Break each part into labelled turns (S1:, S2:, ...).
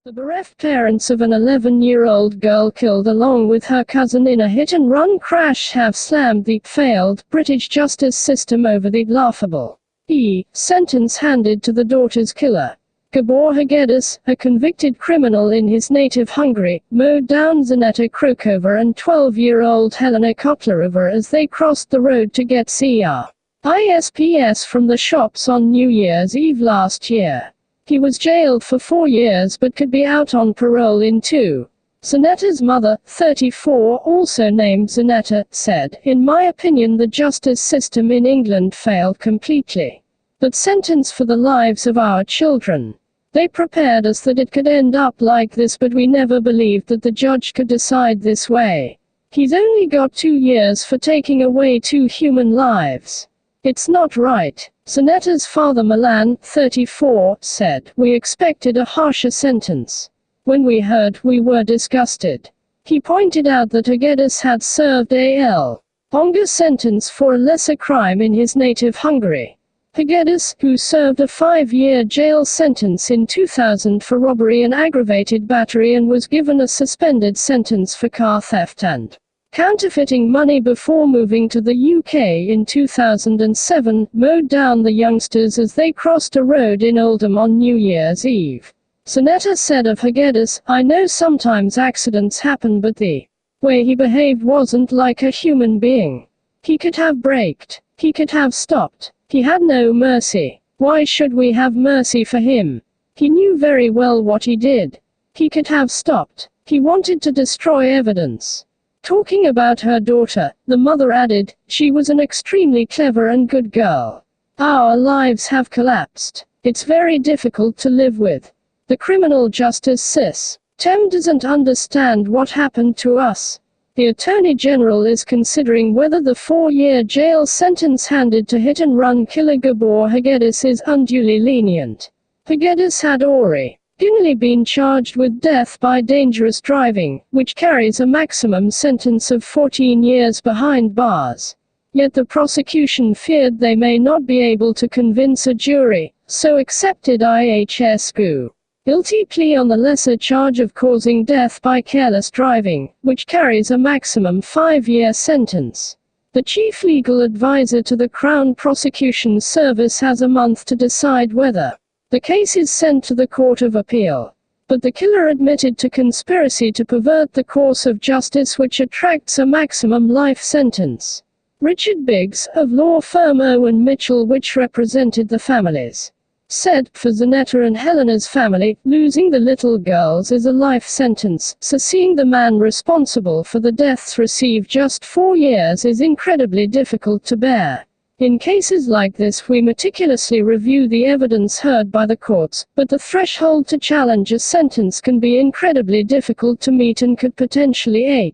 S1: The bereft parents of an 11-year-old girl killed along with her cousin in a hit-and-run crash have slammed the failed British justice system over the laughable sentence handed to the daughter's killer. Gabor Hegedus, a convicted criminal in his native Hungary, mowed down Zaneta Krokova and 12-year-old Helena Kotlarova as they crossed the road to get CRISPS from the shops on New Year's Eve last year. He was jailed for 4 years but could be out on parole in 2. Zaneta's mother, 34, also named Zaneta, said, "In my opinion the justice system in England failed completely. That sentence for the lives of our children. They prepared us that it could end up like this, but we never believed that the judge could decide this way. He's only got 2 years for taking away 2 human lives. It's not right." Zaneta's father Milan, 34, said, "We expected a harsher sentence. When we heard, we were disgusted." He pointed out that Hegedus had served a longer sentence for a lesser crime in his native Hungary. Hegedus, who served a 5-year jail sentence in 2000 for robbery and aggravated battery and was given a suspended sentence for car theft and counterfeiting money before moving to the UK in 2007, mowed down the youngsters as they crossed a road in Oldham on New Year's Eve. Zaneta said of Hegedus, "I know sometimes accidents happen, but the way he behaved wasn't like a human being. He could have braked. He could have stopped. He had no mercy. Why should we have mercy for him? He knew very well what he did. He could have stopped. He wanted to destroy evidence." Talking about her daughter, the mother added, "She was an extremely clever and good girl. Our lives have collapsed. It's very difficult to live with. The criminal justice system doesn't understand what happened to us." The Attorney General is considering whether the 4-year jail sentence handed to hit-and-run killer Gabor Hegedus is unduly lenient. Hegedus had originally been charged with death by dangerous driving, which carries a maximum sentence of 14 years behind bars. Yet the prosecution feared they may not be able to convince a jury, so accepted his guilty plea on the lesser charge of causing death by careless driving, which carries a maximum 5-year sentence. The chief legal advisor to the Crown Prosecution Service has a month to decide whether the case is sent to the Court of Appeal. But the killer admitted to conspiracy to pervert the course of justice, which attracts a maximum life sentence. Richard Biggs, of law firm Owen Mitchell, which represented the families, said, "For Zaneta and Helena's family, losing the little girls is a life sentence, so seeing the man responsible for the deaths receive just 4 years is incredibly difficult to bear. In cases like this, we meticulously review the evidence heard by the courts, but the threshold to challenge a sentence can be incredibly difficult to meet and could potentially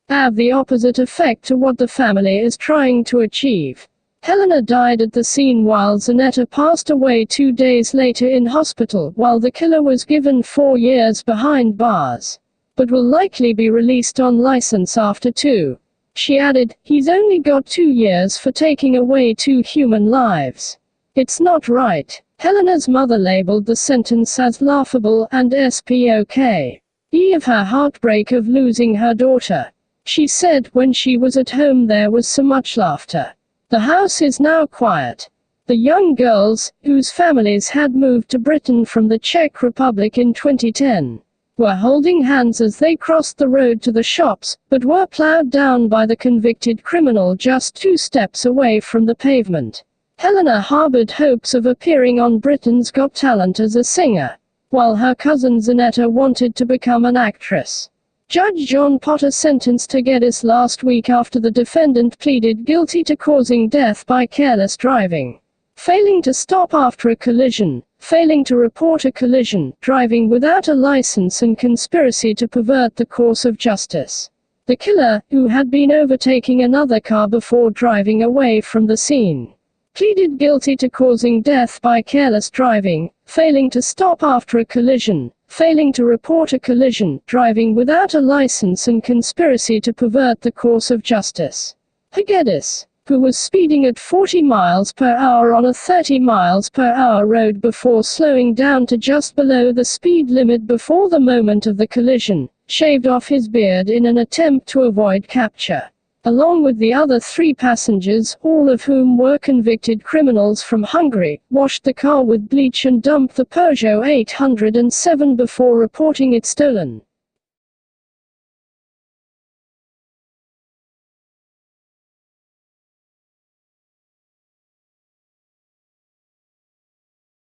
S1: have the opposite effect to what the family is trying to achieve." Helena died at the scene while Zaneta passed away 2 days later in hospital, while the killer was given 4 years behind bars, but will likely be released on license after 2. She added, "He's only got 2 years for taking away 2 human lives. It's not right." Helena's mother labeled the sentence as laughable and spoke of her heartbreak of losing her daughter. She said, "When she was at home there was so much laughter. The house is now quiet." The young girls, whose families had moved to Britain from the Czech Republic in 2010, were holding hands as they crossed the road to the shops, but were plowed down by the convicted criminal just 2 steps away from the pavement. Helena harbored hopes of appearing on Britain's Got Talent as a singer, while her cousin Zaneta wanted to become an actress. Judge John Potter sentenced Hegedus last week after the defendant pleaded guilty to causing death by careless driving, failing to stop after a collision, failing to report a collision, driving without a license, and conspiracy to pervert the course of justice. The killer, who had been overtaking another car before driving away from the scene, pleaded guilty to causing death by careless driving, failing to stop after a collision, failing to report a collision, driving without a license, and conspiracy to pervert the course of justice. Hegedus, who was speeding at 40 miles per hour on a 30 miles per hour road before slowing down to just below the speed limit before the moment of the collision, shaved off his beard in an attempt to avoid capture. Along with the other 3 passengers, all of whom were convicted criminals from Hungary, washed the car with bleach and dumped the Peugeot 807 before reporting it stolen.